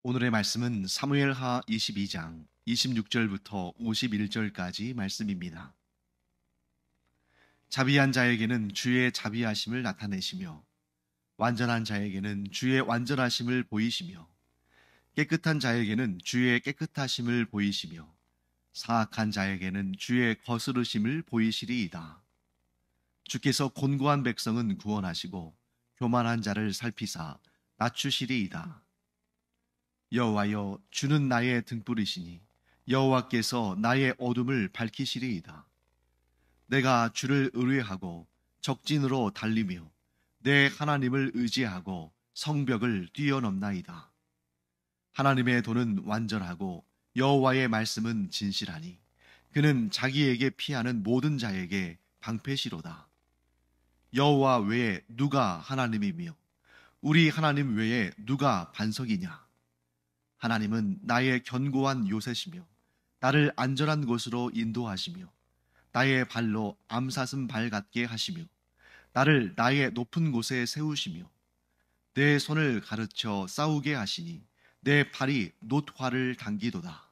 오늘의 말씀은 사무엘하 22장 26절부터 51절까지 말씀입니다. 자비한 자에게는 주의 자비하심을 나타내시며 완전한 자에게는 주의 완전하심을 보이시며 깨끗한 자에게는 주의 깨끗하심을 보이시며 사악한 자에게는 주의 거스르심을 보이시리이다. 주께서 곤고한 백성은 구원하시고 교만한 자를 살피사 낮추시리이다. 여호와여, 주는 나의 등불이시니 여호와께서 나의 어둠을 밝히시리이다. 내가 주를 의뢰하고 적진으로 달리며 내 하나님을 의지하고 성벽을 뛰어넘나이다. 하나님의 도는 완전하고 여호와의 말씀은 진실하니 그는 자기에게 피하는 모든 자에게 방패시로다. 여호와 외에 누가 하나님이며 우리 하나님 외에 누가 반석이냐? 하나님은 나의 견고한 요새시며 나를 안전한 곳으로 인도하시며 나의 발로 암사슴 발 같게 하시며 나를 나의 높은 곳에 세우시며 내 손을 가르쳐 싸우게 하시니 내 팔이 놋화를 당기도다.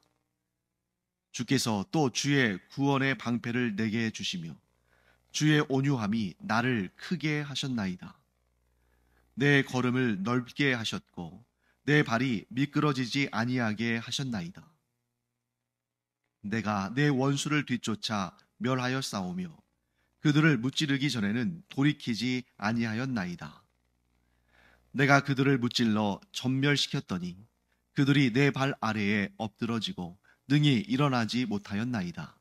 주께서 또 주의 구원의 방패를 내게 주시며 주의 온유함이 나를 크게 하셨나이다. 내 걸음을 넓게 하셨고 내 발이 미끄러지지 아니하게 하셨나이다. 내가 내 원수를 뒤쫓아 멸하여 싸우며 그들을 무찌르기 전에는 돌이키지 아니하였나이다. 내가 그들을 무찔러 전멸시켰더니 그들이 내 발 아래에 엎드러지고 능히 일어나지 못하였나이다.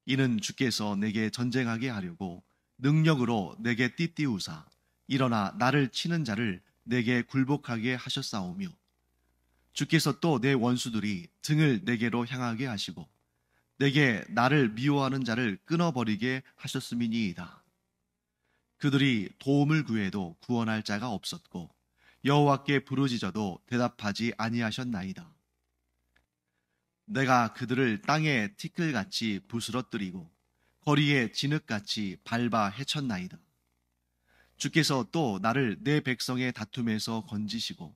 이는 주께서 내게 전쟁하게 하려고 능력으로 내게 띠띠우사 일어나 나를 치는 자를 내게 굴복하게 하셨사오며 주께서 또 내 원수들이 등을 내게로 향하게 하시고 내게 나를 미워하는 자를 끊어버리게 하셨음이니이다. 그들이 도움을 구해도 구원할 자가 없었고 여호와께 부르짖어도 대답하지 아니하셨나이다. 내가 그들을 땅에 티끌같이 부스러뜨리고 거리에 진흙같이 밟아 헤쳤나이다. 주께서 또 나를 내 백성의 다툼에서 건지시고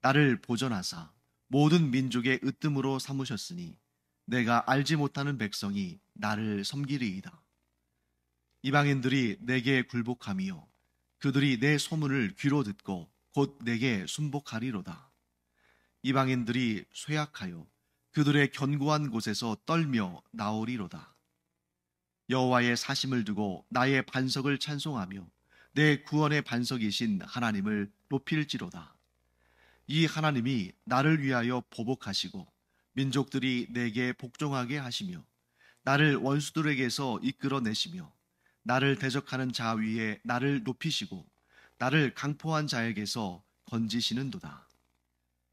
나를 보전하사 모든 민족의 으뜸으로 삼으셨으니 내가 알지 못하는 백성이 나를 섬기리이다. 이방인들이 내게 굴복하며 그들이 내 소문을 귀로 듣고 곧 내게 순복하리로다. 이방인들이 쇠약하여 그들의 견고한 곳에서 떨며 나오리로다. 여호와의 사심을 두고 나의 반석을 찬송하며 내 구원의 반석이신 하나님을 높일지로다. 이 하나님이 나를 위하여 보복하시고 민족들이 내게 복종하게 하시며 나를 원수들에게서 이끌어내시며 나를 대적하는 자 위에 나를 높이시고 나를 강포한 자에게서 건지시는도다.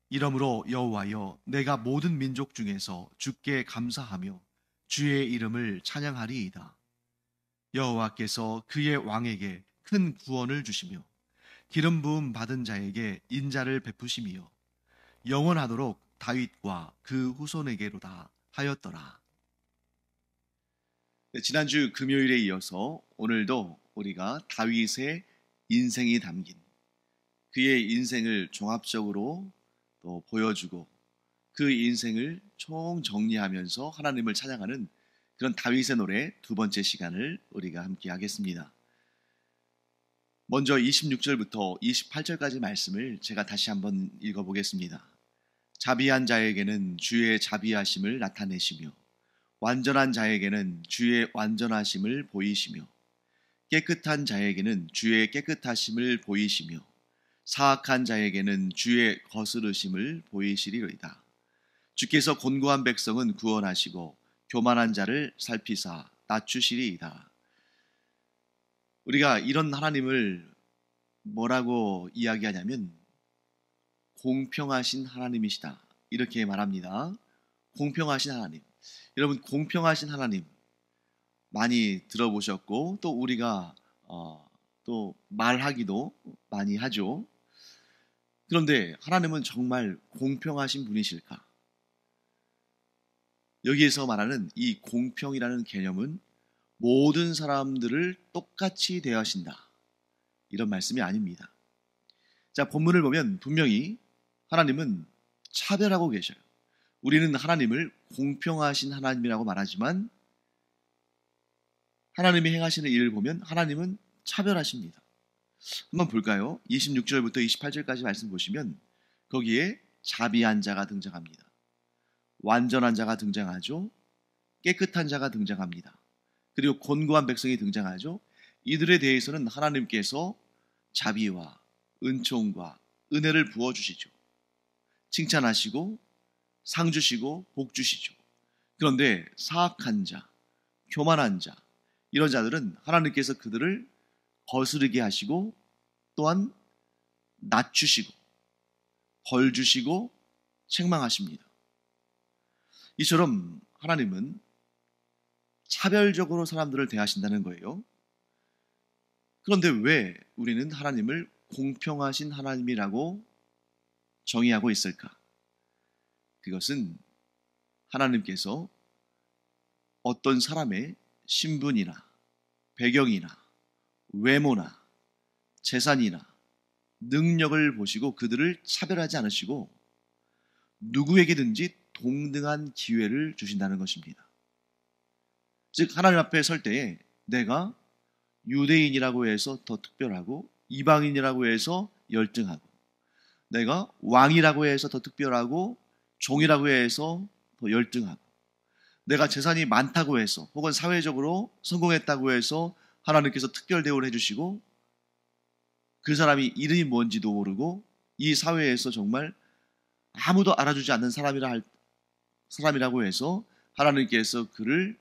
이러므로 여호와여, 내가 모든 민족 중에서 주께 감사하며 주의 이름을 찬양하리이다. 여호와께서 그의 왕에게 큰 구원을 주시며 기름 부음 받은 자에게 인자를 베푸시며 영원하도록 다윗과 그 후손에게로다 하였더라. 지난주 금요일에 이어서 오늘도 우리가 다윗의 인생이 담긴 그의 인생을 종합적으로 또 보여주고 그 인생을 총정리하면서 하나님을 찬양하는 그런 다윗의 노래 두 번째 시간을 우리가 함께 하겠습니다. 먼저 26절부터 28절까지 말씀을 제가 다시 한번 읽어보겠습니다. 자비한 자에게는 주의 자비하심을 나타내시며 완전한 자에게는 주의 완전하심을 보이시며 깨끗한 자에게는 주의 깨끗하심을 보이시며 사악한 자에게는 주의 거스르심을 보이시리로이다. 주께서 곤고한 백성은 구원하시고 교만한 자를 살피사 낮추시리이다. 우리가 이런 하나님을 뭐라고 이야기하냐면 공평하신 하나님이시다, 이렇게 말합니다. 공평하신 하나님. 여러분, 공평하신 하나님 많이 들어보셨고 또 우리가 또 말하기도 많이 하죠. 그런데 하나님은 정말 공평하신 분이실까? 여기에서 말하는 이 공평이라는 개념은 모든 사람들을 똑같이 대하신다, 이런 말씀이 아닙니다. 자, 본문을 보면 분명히 하나님은 차별하고 계셔요. 우리는 하나님을 공평하신 하나님이라고 말하지만 하나님이 행하시는 일을 보면 하나님은 차별하십니다. 한번 볼까요? 26절부터 28절까지 말씀 보시면 거기에 자비한 자가 등장합니다. 완전한 자가 등장하죠. 깨끗한 자가 등장합니다. 그리고 곤고한 백성이 등장하죠. 이들에 대해서는 하나님께서 자비와 은총과 은혜를 부어주시죠. 칭찬하시고 상 주시고 복 주시죠. 그런데 사악한 자, 교만한 자, 이런 자들은 하나님께서 그들을 거스르게 하시고 또한 낮추시고 벌 주시고 책망하십니다. 이처럼 하나님은 차별적으로 사람들을 대하신다는 거예요. 그런데 왜 우리는 하나님을 공평하신 하나님이라고 정의하고 있을까? 그것은 하나님께서 어떤 사람의 신분이나 배경이나 외모나 재산이나 능력을 보시고 그들을 차별하지 않으시고 누구에게든지 동등한 기회를 주신다는 것입니다. 즉 하나님 앞에 설 때에 내가 유대인이라고 해서 더 특별하고 이방인이라고 해서 열등하고 내가 왕이라고 해서 더 특별하고 종이라고 해서 더 열등하고 내가 재산이 많다고 해서 혹은 사회적으로 성공했다고 해서 하나님께서 특별 대우를 해주시고 그 사람이 이름이 뭔지도 모르고 이 사회에서 정말 아무도 알아주지 않는 사람이라고 해서 하나님께서 그를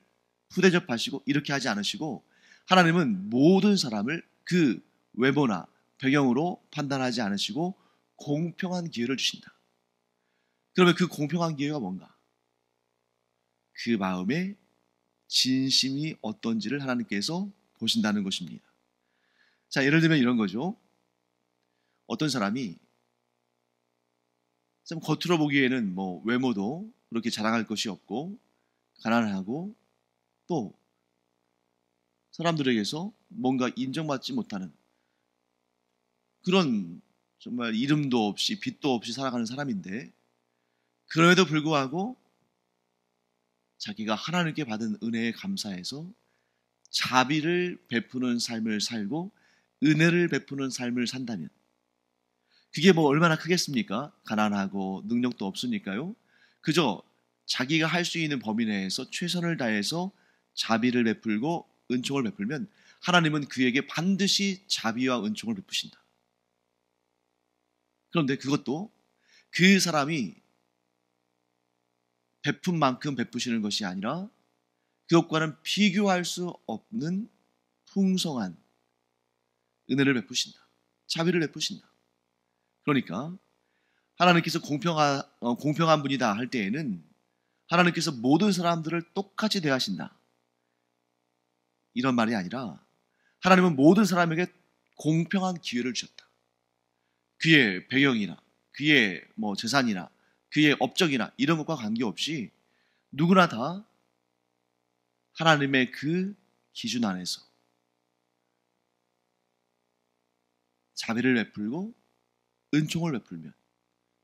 푸대접하시고 이렇게 하지 않으시고 하나님은 모든 사람을 그 외모나 배경으로 판단하지 않으시고 공평한 기회를 주신다. 그러면 그 공평한 기회가 뭔가? 그 마음의 진심이 어떤지를 하나님께서 보신다는 것입니다. 자, 예를 들면 이런 거죠. 어떤 사람이 좀 겉으로 보기에는 뭐 외모도 그렇게 자랑할 것이 없고 가난하고 또 사람들에게서 뭔가 인정받지 못하는 그런 정말 이름도 없이 빛도 없이 살아가는 사람인데 그럼에도 불구하고 자기가 하나님께 받은 은혜에 감사해서 자비를 베푸는 삶을 살고 은혜를 베푸는 삶을 산다면 그게 뭐 얼마나 크겠습니까? 가난하고 능력도 없으니까요. 그저 자기가 할 수 있는 범위 내에서 최선을 다해서 자비를 베풀고 은총을 베풀면 하나님은 그에게 반드시 자비와 은총을 베푸신다. 그런데 그것도 그 사람이 베푼 만큼 베푸시는 것이 아니라 그것과는 비교할 수 없는 풍성한 은혜를 베푸신다. 자비를 베푸신다. 그러니까 하나님께서 공평한 분이다 할 때에는 하나님께서 모든 사람들을 똑같이 대하신다. 이런 말이 아니라 하나님은 모든 사람에게 공평한 기회를 주셨다. 그의 배경이나 그의 뭐 재산이나 그의 업적이나 이런 것과 관계없이 누구나 다 하나님의 그 기준 안에서 자비를 베풀고 은총을 베풀면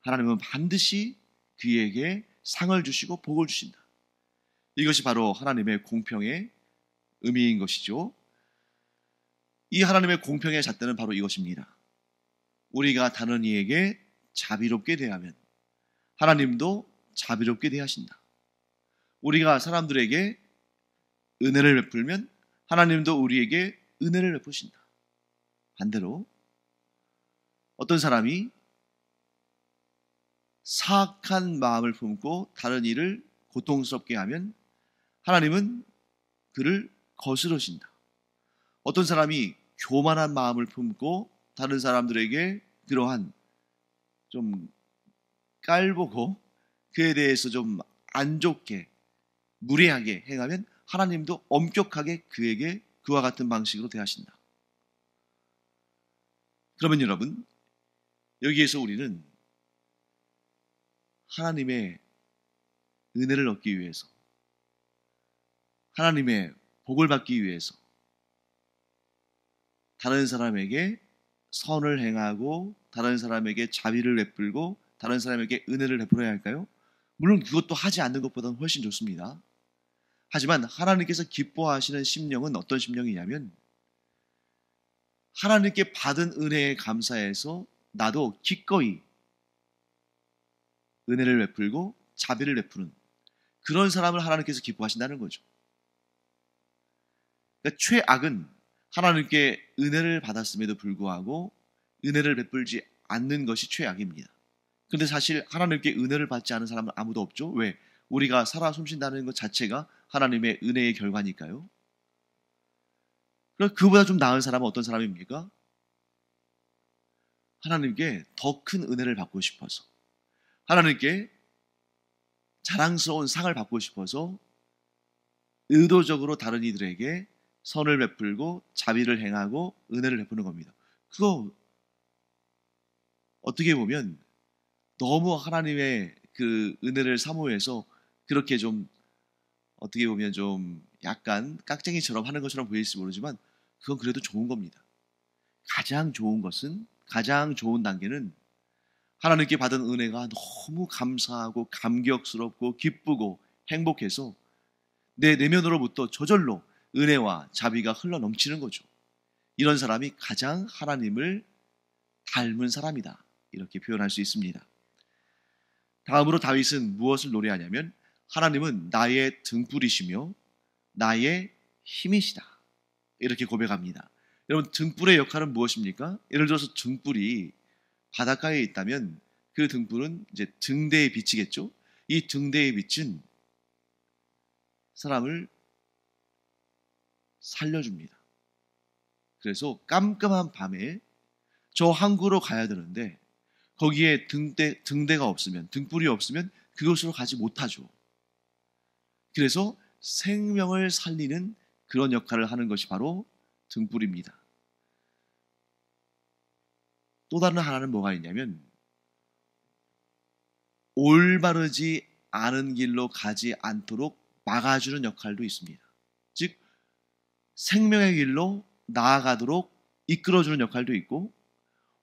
하나님은 반드시 그에게 상을 주시고 복을 주신다. 이것이 바로 하나님의 공평의 의미인 것이죠. 이 하나님의 공평의 잣대는 바로 이것입니다. 우리가 다른 이에게 자비롭게 대하면 하나님도 자비롭게 대하신다. 우리가 사람들에게 은혜를 베풀면 하나님도 우리에게 은혜를 베푸신다. 반대로 어떤 사람이 사악한 마음을 품고 다른 이를 고통스럽게 하면 하나님은 그를 거스르신다. 어떤 사람이 교만한 마음을 품고 다른 사람들에게 그러한 좀 깔보고 그에 대해서 좀 안 좋게 무례하게 행하면 하나님도 엄격하게 그에게 그와 같은 방식으로 대하신다. 그러면 여러분, 여기에서 우리는 하나님의 은혜를 얻기 위해서 하나님의 복을 받기 위해서 다른 사람에게 선을 행하고 다른 사람에게 자비를 베풀고 다른 사람에게 은혜를 베풀어야 할까요? 물론 그것도 하지 않는 것보다는 훨씬 좋습니다. 하지만 하나님께서 기뻐하시는 심령은 어떤 심령이냐면 하나님께 받은 은혜에 감사해서 나도 기꺼이 은혜를 베풀고 자비를 베푸는 그런 사람을 하나님께서 기뻐하신다는 거죠. 그러니까 최악은 하나님께 은혜를 받았음에도 불구하고 은혜를 베풀지 않는 것이 최악입니다. 그런데 사실 하나님께 은혜를 받지 않은 사람은 아무도 없죠. 왜? 우리가 살아 숨쉰다는 것 자체가 하나님의 은혜의 결과니까요. 그럼 그보다 좀 나은 사람은 어떤 사람입니까? 하나님께 더 큰 은혜를 받고 싶어서, 하나님께 자랑스러운 상을 받고 싶어서 의도적으로 다른 이들에게 선을 베풀고 자비를 행하고 은혜를 베푸는 겁니다. 그거 어떻게 보면 너무 하나님의 그 은혜를 사모해서 그렇게 좀 어떻게 보면 좀 약간 깍쟁이처럼 하는 것처럼 보일지 모르지만 그건 그래도 좋은 겁니다. 가장 좋은 것은, 가장 좋은 단계는 하나님께 받은 은혜가 너무 감사하고 감격스럽고 기쁘고 행복해서 내 내면으로부터 저절로 은혜와 자비가 흘러 넘치는 거죠. 이런 사람이 가장 하나님을 닮은 사람이다. 이렇게 표현할 수 있습니다. 다음으로 다윗은 무엇을 노래하냐면 하나님은 나의 등불이시며 나의 힘이시다. 이렇게 고백합니다. 여러분, 등불의 역할은 무엇입니까? 예를 들어서 등불이 바닷가에 있다면 그 등불은 이제 등대의 빛이겠죠. 이 등대의 빛은 사람을 살려줍니다. 그래서 깜깜한 밤에 저 항구로 가야 되는데 거기에 등대가 없으면, 등불이 없으면 그곳으로 가지 못하죠. 그래서 생명을 살리는 그런 역할을 하는 것이 바로 등불입니다. 또 다른 하나는 뭐가 있냐면 올바르지 않은 길로 가지 않도록 막아주는 역할도 있습니다. 즉 생명의 길로 나아가도록 이끌어주는 역할도 있고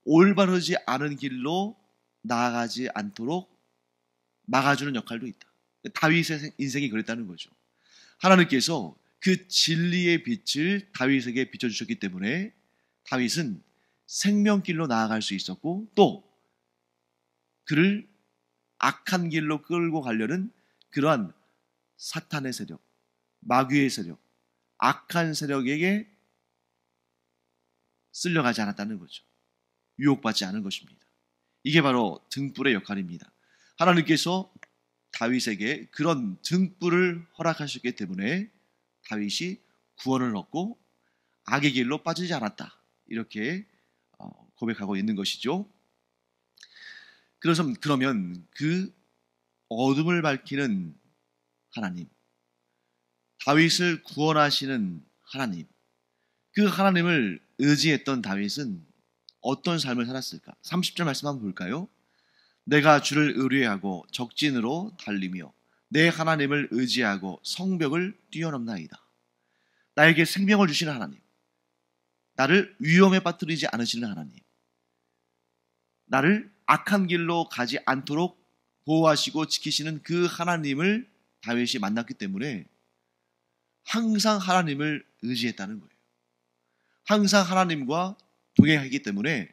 올바르지 않은 길로 나아가지 않도록 막아주는 역할도 있다. 다윗의 인생이 그랬다는 거죠. 하나님께서 그 진리의 빛을 다윗에게 비춰주셨기 때문에 다윗은 생명길로 나아갈 수 있었고 또 그를 악한 길로 끌고 가려는 그러한 사탄의 세력, 마귀의 세력, 악한 세력에게 쓸려가지 않았다는 거죠. 유혹받지 않은 것입니다. 이게 바로 등불의 역할입니다. 하나님께서 다윗에게 그런 등불을 허락하셨기 때문에 다윗이 구원을 얻고 악의 길로 빠지지 않았다. 이렇게 고백하고 있는 것이죠. 그러면 그 어둠을 밝히는 하나님, 다윗을 구원하시는 하나님, 그 하나님을 의지했던 다윗은 어떤 삶을 살았을까? 30절 말씀 한번 볼까요? 내가 주를 의뢰하고 적진으로 달리며 내 하나님을 의지하고 성벽을 뛰어넘나이다. 나에게 생명을 주시는 하나님, 나를 위험에 빠뜨리지 않으시는 하나님, 나를 악한 길로 가지 않도록 보호하시고 지키시는 그 하나님을 다윗이 만났기 때문에 항상 하나님을 의지했다는 거예요. 항상 하나님과 동행하기 때문에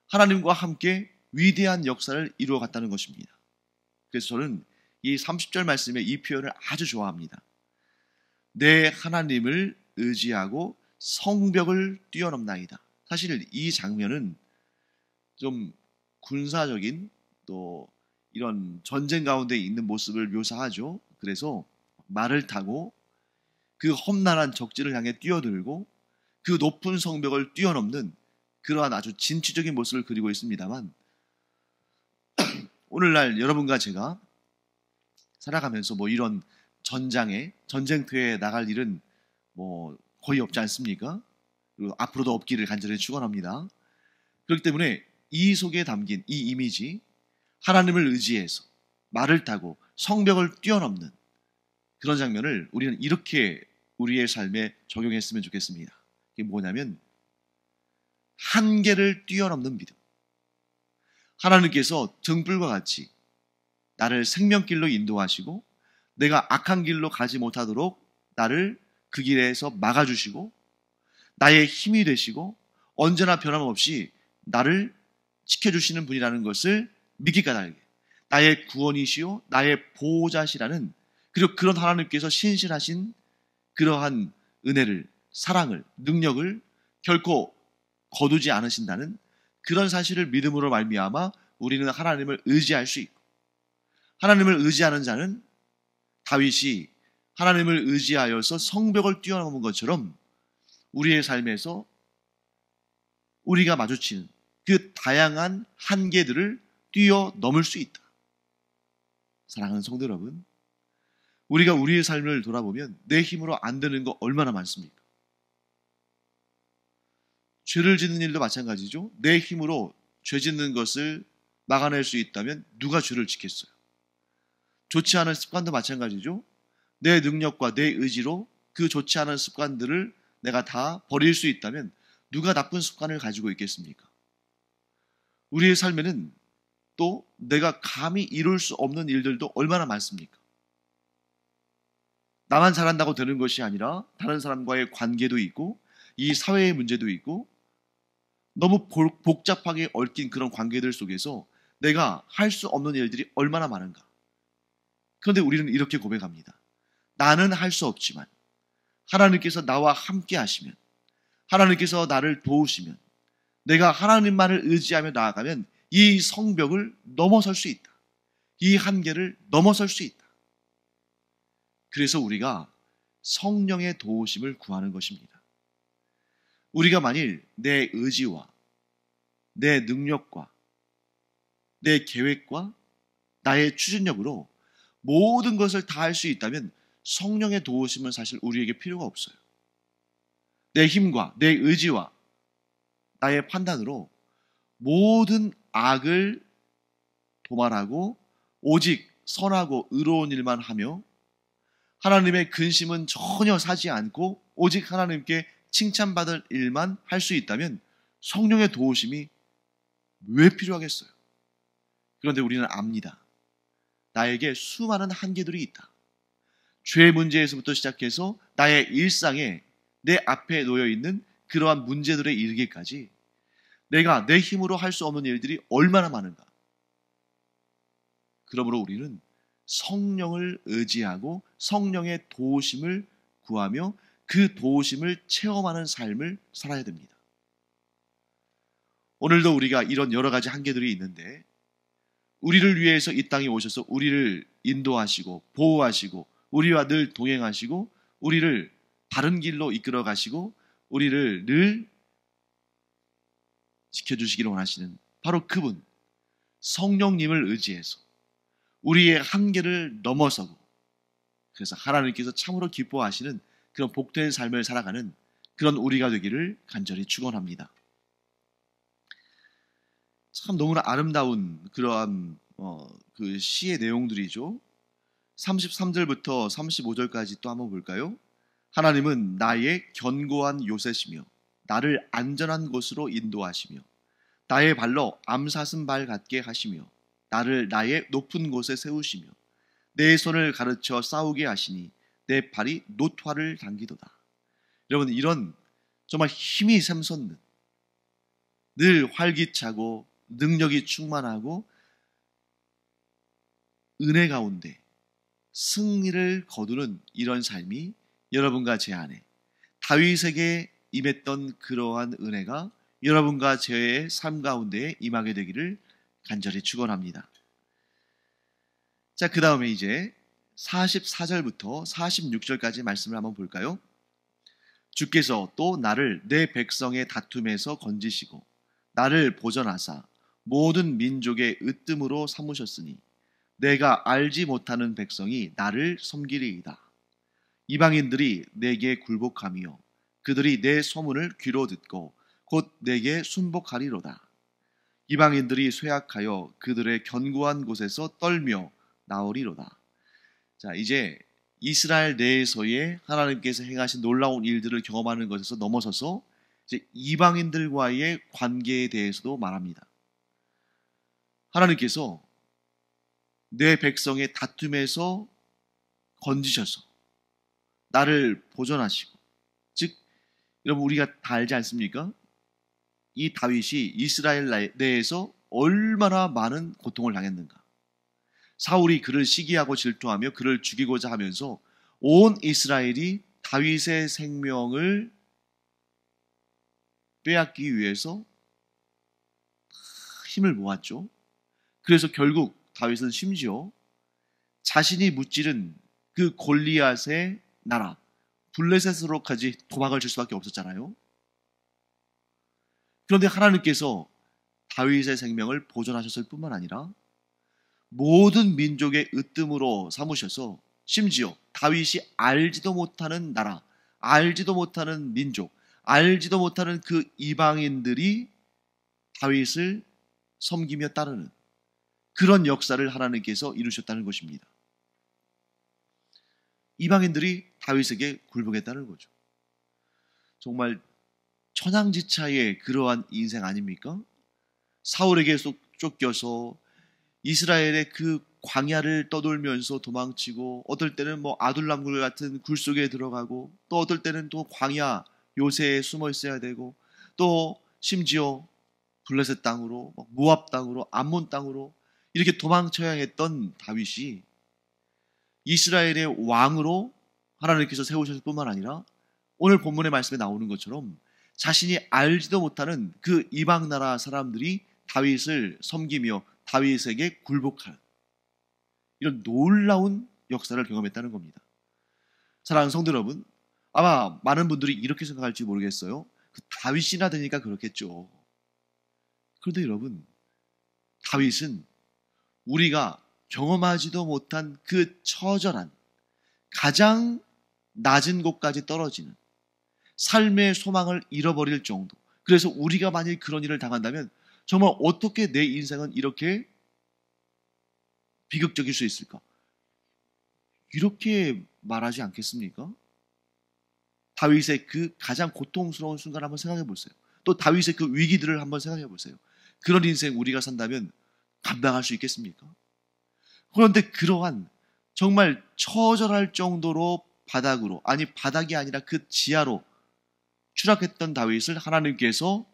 하나님과 함께 위대한 역사를 이루어갔다는 것입니다. 그래서 저는 이 30절 말씀의 이 표현을 아주 좋아합니다. 내 하나님을 의지하고 성벽을 뛰어넘나이다. 사실 이 장면은 좀 군사적인 또 이런 전쟁 가운데 있는 모습을 묘사하죠. 그래서 말을 타고 그 험난한 적진을 향해 뛰어들고 그 높은 성벽을 뛰어넘는 그러한 아주 진취적인 모습을 그리고 있습니다만 오늘날 여러분과 제가 살아가면서 뭐 이런 전쟁터에 나갈 일은 뭐 거의 없지 않습니까? 그리고 앞으로도 없기를 간절히 축원합니다. 그렇기 때문에 이 속에 담긴 이 이미지, 하나님을 의지해서 말을 타고 성벽을 뛰어넘는 그런 장면을 우리는 이렇게 우리의 삶에 적용했으면 좋겠습니다. 이게 뭐냐면 한계를 뛰어넘는 믿음, 하나님께서 등불과 같이 나를 생명길로 인도하시고 내가 악한 길로 가지 못하도록 나를 그 길에서 막아주시고 나의 힘이 되시고 언제나 변함없이 나를 지켜주시는 분이라는 것을 믿기 까닭에 나의 구원이시요 나의 보호자시라는, 그리고 그런 하나님께서 신실하신 그러한 은혜를, 사랑을, 능력을 결코 거두지 않으신다는 그런 사실을 믿음으로 말미암아 우리는 하나님을 의지할 수 있고, 하나님을 의지하는 자는 다윗이 하나님을 의지하여서 성벽을 뛰어넘은 것처럼 우리의 삶에서 우리가 마주치는 그 다양한 한계들을 뛰어넘을 수 있다. 사랑하는 성도 여러분, 우리가 우리의 삶을 돌아보면 내 힘으로 안 되는 거 얼마나 많습니까? 죄를 짓는 일도 마찬가지죠. 내 힘으로 죄 짓는 것을 막아낼 수 있다면 누가 죄를 짓겠어요? 좋지 않은 습관도 마찬가지죠. 내 능력과 내 의지로 그 좋지 않은 습관들을 내가 다 버릴 수 있다면 누가 나쁜 습관을 가지고 있겠습니까? 우리의 삶에는 또 내가 감히 이룰 수 없는 일들도 얼마나 많습니까? 나만 잘한다고 되는 것이 아니라 다른 사람과의 관계도 있고 이 사회의 문제도 있고 너무 복잡하게 얽힌 그런 관계들 속에서 내가 할 수 없는 일들이 얼마나 많은가. 그런데 우리는 이렇게 고백합니다. 나는 할 수 없지만 하나님께서 나와 함께 하시면, 하나님께서 나를 도우시면, 내가 하나님만을 의지하며 나아가면 이 성벽을 넘어설 수 있다. 이 한계를 넘어설 수 있다. 그래서 우리가 성령의 도우심을 구하는 것입니다. 우리가 만일 내 의지와 내 능력과 내 계획과 나의 추진력으로 모든 것을 다 할 수 있다면 성령의 도우심은 사실 우리에게 필요가 없어요. 내 힘과 내 의지와 나의 판단으로 모든 악을 도말하고 오직 선하고 의로운 일만 하며 하나님의 근심은 전혀 사지 않고 오직 하나님께 칭찬받을 일만 할 수 있다면 성령의 도우심이 왜 필요하겠어요? 그런데 우리는 압니다. 나에게 수많은 한계들이 있다. 죄 문제에서부터 시작해서 나의 일상에 내 앞에 놓여있는 그러한 문제들에 이르기까지 내가 내 힘으로 할 수 없는 일들이 얼마나 많은가. 그러므로 우리는 성령을 의지하고 성령의 도우심을 구하며 그 도우심을 체험하는 삶을 살아야 됩니다. 오늘도 우리가 이런 여러 가지 한계들이 있는데 우리를 위해서 이 땅에 오셔서 우리를 인도하시고 보호하시고 우리와 늘 동행하시고 우리를 바른 길로 이끌어 가시고 우리를 늘 지켜주시기를 원하시는 바로 그분, 성령님을 의지해서 우리의 한계를 넘어서고 그래서 하나님께서 참으로 기뻐하시는 그런 복된 삶을 살아가는 그런 우리가 되기를 간절히 축원합니다. 참 너무나 아름다운 그러한 그 시의 내용들이죠. 33절부터 35절까지 또 한번 볼까요? 하나님은 나의 견고한 요새시며 나를 안전한 곳으로 인도하시며 나의 발로 암사슴 발 같게 하시며 나를 나의 높은 곳에 세우시며 내 손을 가르쳐 싸우게 하시니 내 팔이 노화를 당기도다. 여러분, 이런 정말 힘이 샘솟는 늘 활기차고 능력이 충만하고 은혜 가운데 승리를 거두는 이런 삶이 여러분과 제 안에 다윗에게 임했던 그러한 은혜가 여러분과 저의 삶 가운데 임하게 되기를 간절히 축원합니다. 자, 그 다음에 이제 44절부터 46절까지 말씀을 한번 볼까요? 주께서 또 나를 내 백성의 다툼에서 건지시고 나를 보전하사 모든 민족의 으뜸으로 삼으셨으니 내가 알지 못하는 백성이 나를 섬기리이다. 이방인들이 내게 굴복하며 그들이 내 소문을 귀로 듣고 곧 내게 순복하리로다. 이방인들이 쇠약하여 그들의 견고한 곳에서 떨며 나오리로다. 자, 이제 이스라엘 내에서의 하나님께서 행하신 놀라운 일들을 경험하는 것에서 넘어서서 이제 이방인들과의 관계에 대해서도 말합니다. 하나님께서 내 백성의 다툼에서 건지셔서 나를 보존하시고, 즉 여러분 우리가 다 알지 않습니까? 이 다윗이 이스라엘 내에서 얼마나 많은 고통을 당했는가. 사울이 그를 시기하고 질투하며 그를 죽이고자 하면서 온 이스라엘이 다윗의 생명을 빼앗기 위해서 힘을 모았죠. 그래서 결국 다윗은 심지어 자신이 무찌른 그 골리앗의 나라 블레셋으로까지 도망을 칠 수밖에 없었잖아요. 그런데 하나님께서 다윗의 생명을 보존하셨을 뿐만 아니라 모든 민족의 으뜸으로 삼으셔서 심지어 다윗이 알지도 못하는 나라, 알지도 못하는 민족, 알지도 못하는 그 이방인들이 다윗을 섬기며 따르는 그런 역사를 하나님께서 이루셨다는 것입니다. 이방인들이 다윗에게 굴복했다는 거죠. 정말 천양지차의 그러한 인생 아닙니까? 사울에게 쫓겨서 이스라엘의 그 광야를 떠돌면서 도망치고, 어떨 때는 아둘람굴 같은 굴 속에 들어가고, 또 어떨 때는 또 광야 요새에 숨어 있어야 되고, 또 심지어 블레셋 땅으로, 모압 땅으로, 암몬 땅으로 이렇게 도망쳐야 했던 다윗이 이스라엘의 왕으로 하나님께서 세우셨을 뿐만 아니라 오늘 본문의 말씀에 나오는 것처럼 자신이 알지도 못하는 그 이방 나라 사람들이 다윗을 섬기며 다윗에게 굴복하는 이런 놀라운 역사를 경험했다는 겁니다. 사랑하는 성도 여러분, 아마 많은 분들이 이렇게 생각할지 모르겠어요. 그 다윗이나 되니까 그렇겠죠. 그런데 여러분, 다윗은 우리가 경험하지도 못한 그 처절한 가장 낮은 곳까지 떨어지는 삶의 소망을 잃어버릴 정도, 그래서 우리가 만일 그런 일을 당한다면 정말 어떻게 내 인생은 이렇게 비극적일 수 있을까? 이렇게 말하지 않겠습니까? 다윗의 그 가장 고통스러운 순간을 한번 생각해 보세요. 또 다윗의 그 위기들을 한번 생각해 보세요. 그런 인생 우리가 산다면 감당할 수 있겠습니까? 그런데 그러한 정말 처절할 정도로 바닥으로, 아니 바닥이 아니라 그 지하로 추락했던 다윗을 하나님께서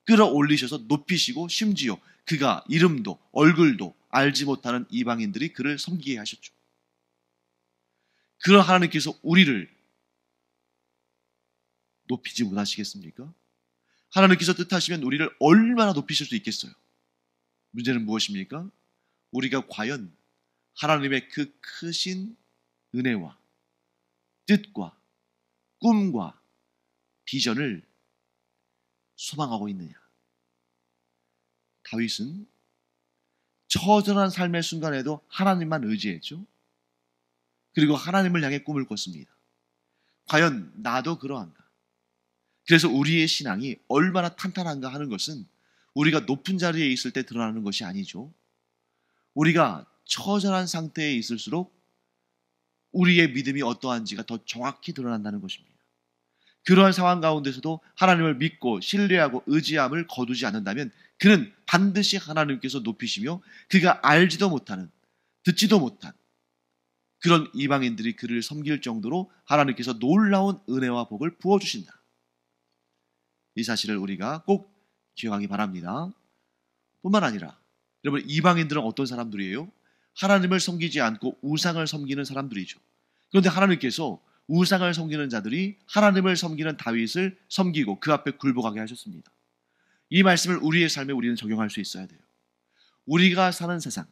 끌어올리셔서 높이시고, 심지어 그가 이름도 얼굴도 알지 못하는 이방인들이 그를 섬기게 하셨죠. 그런 하나님께서 우리를 높이지 못하시겠습니까? 하나님께서 뜻하시면 우리를 얼마나 높이실 수 있겠어요? 문제는 무엇입니까? 우리가 과연 하나님의 그 크신 은혜와 뜻과 꿈과 비전을 소망하고 있느냐? 다윗은 처절한 삶의 순간에도 하나님만 의지했죠. 그리고 하나님을 향해 꿈을 꿨습니다. 과연 나도 그러한가? 그래서 우리의 신앙이 얼마나 탄탄한가 하는 것은 우리가 높은 자리에 있을 때 드러나는 것이 아니죠. 우리가 처절한 상태에 있을수록 우리의 믿음이 어떠한지가 더 정확히 드러난다는 것입니다. 그러한 상황 가운데서도 하나님을 믿고 신뢰하고 의지함을 거두지 않는다면 그는 반드시 하나님께서 높이시며 그가 알지도 못하는, 듣지도 못한 그런 이방인들이 그를 섬길 정도로 하나님께서 놀라운 은혜와 복을 부어주신다. 이 사실을 우리가 꼭 기억하기 바랍니다. 뿐만 아니라 여러분, 이방인들은 어떤 사람들이에요? 하나님을 섬기지 않고 우상을 섬기는 사람들이죠. 그런데 하나님께서 우상을 섬기는 자들이 하나님을 섬기는 다윗을 섬기고 그 앞에 굴복하게 하셨습니다. 이 말씀을 우리의 삶에 우리는 적용할 수 있어야 돼요. 우리가 사는 세상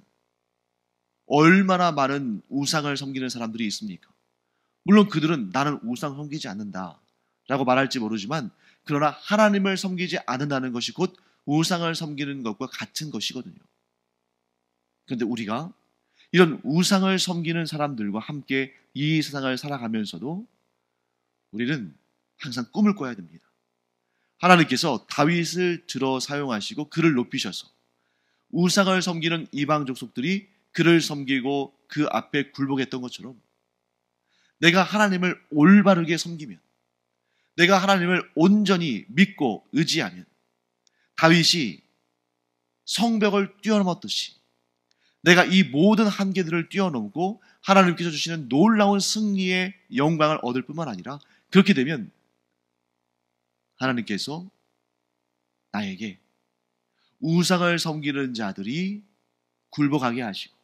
얼마나 많은 우상을 섬기는 사람들이 있습니까? 물론 그들은 나는 우상 섬기지 않는다 라고 말할지 모르지만, 그러나 하나님을 섬기지 않는다는 것이 곧 우상을 섬기는 것과 같은 것이거든요. 그런데 우리가 이런 우상을 섬기는 사람들과 함께 이 세상을 살아가면서도 우리는 항상 꿈을 꿔야 됩니다. 하나님께서 다윗을 들어 사용하시고 그를 높이셔서 우상을 섬기는 이방 족속들이 그를 섬기고 그 앞에 굴복했던 것처럼 내가 하나님을 올바르게 섬기면, 내가 하나님을 온전히 믿고 의지하면 다윗이 성벽을 뛰어넘었듯이 내가 이 모든 한계들을 뛰어넘고 하나님께서 주시는 놀라운 승리의 영광을 얻을 뿐만 아니라, 그렇게 되면 하나님께서 나에게 우상을 섬기는 자들이 굴복하게 하시고,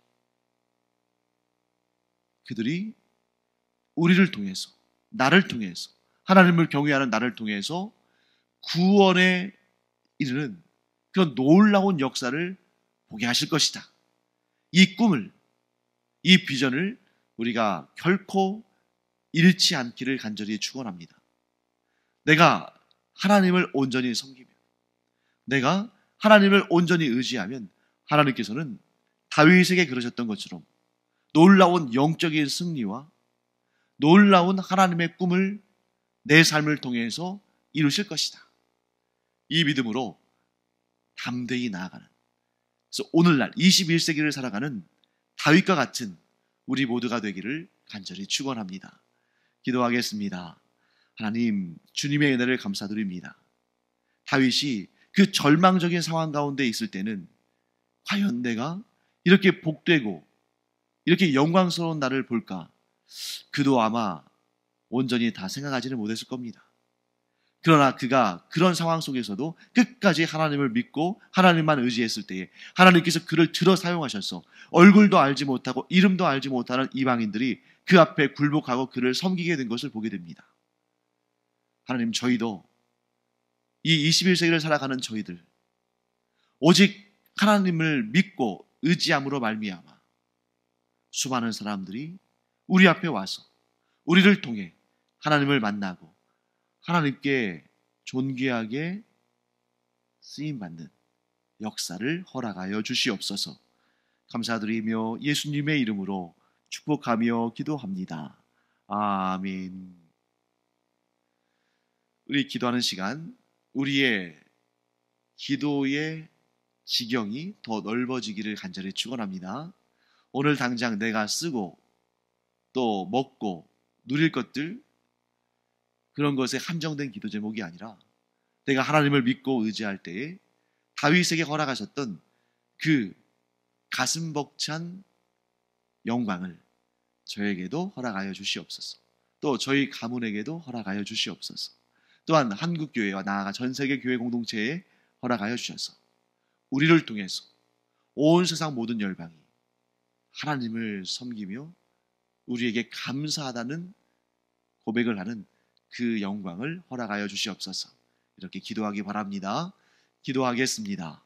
그들이 우리를 통해서, 나를 통해서, 하나님을 경외하는 나를 통해서 구원에 이르는 그런 놀라운 역사를 보게 하실 것이다. 이 꿈을, 이 비전을 우리가 결코 잃지 않기를 간절히 축원합니다. 내가 하나님을 온전히 섬기면, 내가 하나님을 온전히 의지하면 하나님께서는 다윗에게 그러셨던 것처럼 놀라운 영적인 승리와 놀라운 하나님의 꿈을 내 삶을 통해서 이루실 것이다. 이 믿음으로 담대히 나아가는, 그래서 오늘날 21세기를 살아가는 다윗과 같은 우리 모두가 되기를 간절히 축원합니다. 기도하겠습니다. 하나님, 주님의 은혜를 감사드립니다. 다윗이 그 절망적인 상황 가운데 있을 때는 과연 내가 이렇게 복되고 이렇게 영광스러운 나를 볼까? 그도 아마 온전히 다 생각하지는 못했을 겁니다. 그러나 그가 그런 상황 속에서도 끝까지 하나님을 믿고 하나님만 의지했을 때에 하나님께서 그를 들어 사용하셔서 얼굴도 알지 못하고 이름도 알지 못하는 이방인들이 그 앞에 굴복하고 그를 섬기게 된 것을 보게 됩니다. 하나님, 저희도 이 21세기를 살아가는 저희들, 오직 하나님을 믿고 의지함으로 말미암아 수많은 사람들이 우리 앞에 와서 우리를 통해 하나님을 만나고 하나님께 존귀하게 쓰임받는 역사를 허락하여 주시옵소서. 감사드리며 예수님의 이름으로 축복하며 기도합니다. 아멘. 우리 기도하는 시간, 우리의 기도의 지경이 더 넓어지기를 간절히 축원합니다. 오늘 당장 내가 쓰고 또 먹고 누릴 것들, 그런 것에 한정된 기도 제목이 아니라 내가 하나님을 믿고 의지할 때에 다윗에게 허락하셨던 그 가슴 벅찬 영광을 저에게도 허락하여 주시옵소서. 또 저희 가문에게도 허락하여 주시옵소서. 또한 한국교회와 나아가 전세계 교회 공동체에 허락하여 주셔서 우리를 통해서 온 세상 모든 열방이 하나님을 섬기며 우리에게 감사하다는 고백을 하는 그 영광을 허락하여 주시옵소서. 이렇게 기도하기 바랍니다. 기도하겠습니다.